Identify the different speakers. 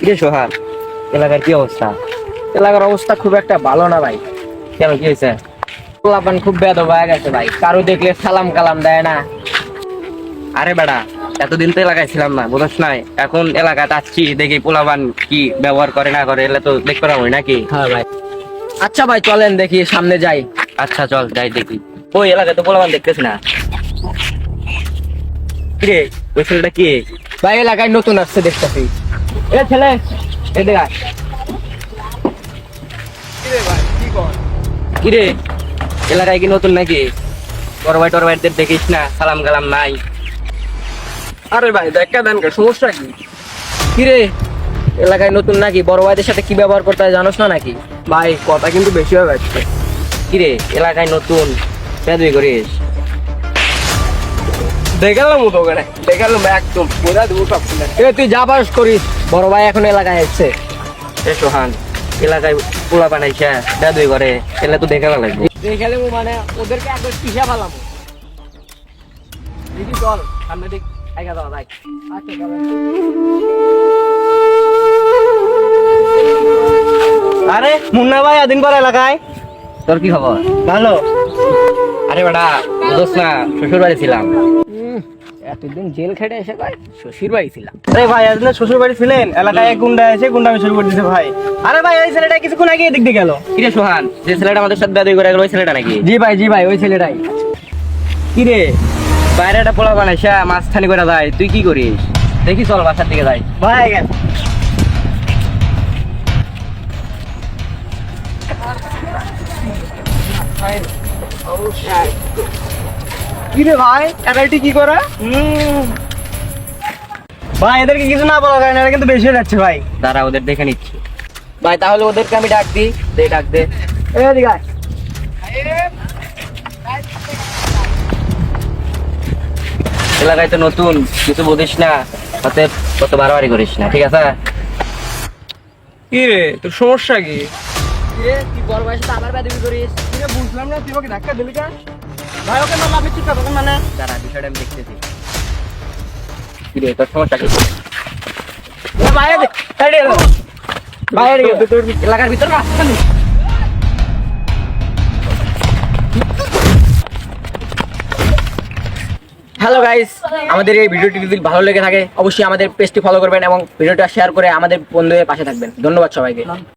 Speaker 1: কিরে সোহান, এলাকার কি অবস্থা?
Speaker 2: এলাকার অবস্থা খুব একটা ভালো না ভাই।
Speaker 1: কেন, কি হয়েছে?
Speaker 2: পোলাপান খুব বেদব হয়ে গেছে ভাই, কারো দেখলে সালাম কালাম দেয় না।
Speaker 1: আরে বেটা, এতদিন তো এলাকায় ছিলাম না, বুঝছ নাই? এখন এলাকাতে আসছি, দেখি পোলাপান কি ব্যবহার করে না করে, এলে তো দেখতে পারবো নাকি?
Speaker 2: হ্যাঁ ভাই। আচ্ছা ভাই চলেন দেখি সামনে যাই।
Speaker 1: আচ্ছা চল যাই দেখি। ওই এলাকায় তো পোলাপান দেখতেছি না। কিরে, ওই ছেলেটা কি?
Speaker 2: ভাই এলাকায় নতুন আসছে দেখতেছি। এ ছেলে এদিকে আয়।
Speaker 1: কিরে, এলাকায় কি নতুন নাকি? বড় ভাই টর ভাইদের দেখিস না, সালাম কালাম নাই।
Speaker 2: আরে ভাই দেখা দেন, সমস্যা কি? কিরে, এলাকায় নতুন নাকি? বড় ভাইদের সাথে কি ব্যবহার করতে হয় জানোস না নাকি? ভাই কথা কিন্তু বেশি হয়ে যাচ্ছে।
Speaker 1: কিরে, এলাকায় নতুন পেদুই করিস?
Speaker 2: দেখালাম তো ওখানে, দেখালাম একদম বোঝা দেবো সব। তুই যা পাস করিস, বড় ভাই এখন এলাকায় এসছে।
Speaker 1: এ সোহান, এলাকায় পোলাপান আইসা পেদুই করে, এলে তো দেখা লাগবে।
Speaker 2: দেখালে মানে ওদেরকে একবার পিছা ফেলাম। দেখি চল সামনে দিক এগিয়ে যাওয়া যায়। আচ্ছা চলেন।
Speaker 3: আরে মুন্না ভাই, এদিন পর এলাকায়।
Speaker 1: তোর কি খবর?
Speaker 3: ভালো।
Speaker 1: আরে বেটা, বুঝছ না, শ্বশুর বাড়ি ছিলাম।
Speaker 2: এতদিন জেল খেটে এসে ভাই শ্বশুর বাড়ি ছিলাম।
Speaker 3: আরে ভাই, এতদিন শ্বশুর বাড়ি ছিলেন, এলাকায় এক গুন্ডা এসে গুন্ডামি শুরু করে দিয়েছে ভাই। আরে ভাই, ওই ছেলেটা কিছুক্ষণ আগে এদিক দিয়ে গেল।
Speaker 1: কিরে সোহান, যে ছেলেটা আমাদের সাথে পেদুই করে গেল, ওই ছেলেটা নাকি?
Speaker 2: জি ভাই ওই ছেলেটাই।
Speaker 1: কিরে, বাইরে একটা পোলাপান আইসা মাঝখানি করে যায়, তুই কি করিস? দেখি চল বাসার দিকে যাই।
Speaker 3: ভাই গেল।
Speaker 2: কিরে ভাই একাইটি কি করে?
Speaker 3: ভাই এদেরকে কিছু না বলা যায় না, এরা কিন্তু বেশি হয়ে যাচ্ছে ভাই।
Speaker 1: দাঁড়া, ওদের দেখে নিচ্ছি।
Speaker 2: ভাই তাহলে ওদেরকে আমি ডাক দিই। ডাক দে। এদিকে আয়।
Speaker 1: এলাকায় তো নতুন, কিছু বুঝিস না, অতএব কত বাড়াবাড়ি করিস না, ঠিক আছে?
Speaker 3: কি রে, তোর সমস্যা কি?
Speaker 2: তুই বড় ভাইয়ের সাথে আবার বেদবি করিস?
Speaker 3: বুঝলাম না, তুই ওকে ধাক্কা দিলি কেন? ভাই ওকে মারলে আপনি ঠিক কথা মানে।
Speaker 1: দাঁড়া, বিষয়টা আমি দেখতেছি। কিরে, তোর সমস্যা কি?
Speaker 2: এলাকার ভিতর রাস্তা হ্যালো গাইস, আমাদের এই ভিডিওটি যদি ভালো লেগে থাকে অবশ্যই আমাদের পেজটি ফলো করবেন এবং ভিডিওটা শেয়ার করে আমাদের বন্ধুদের পাশে থাকবেন। ধন্যবাদ সবাইকে।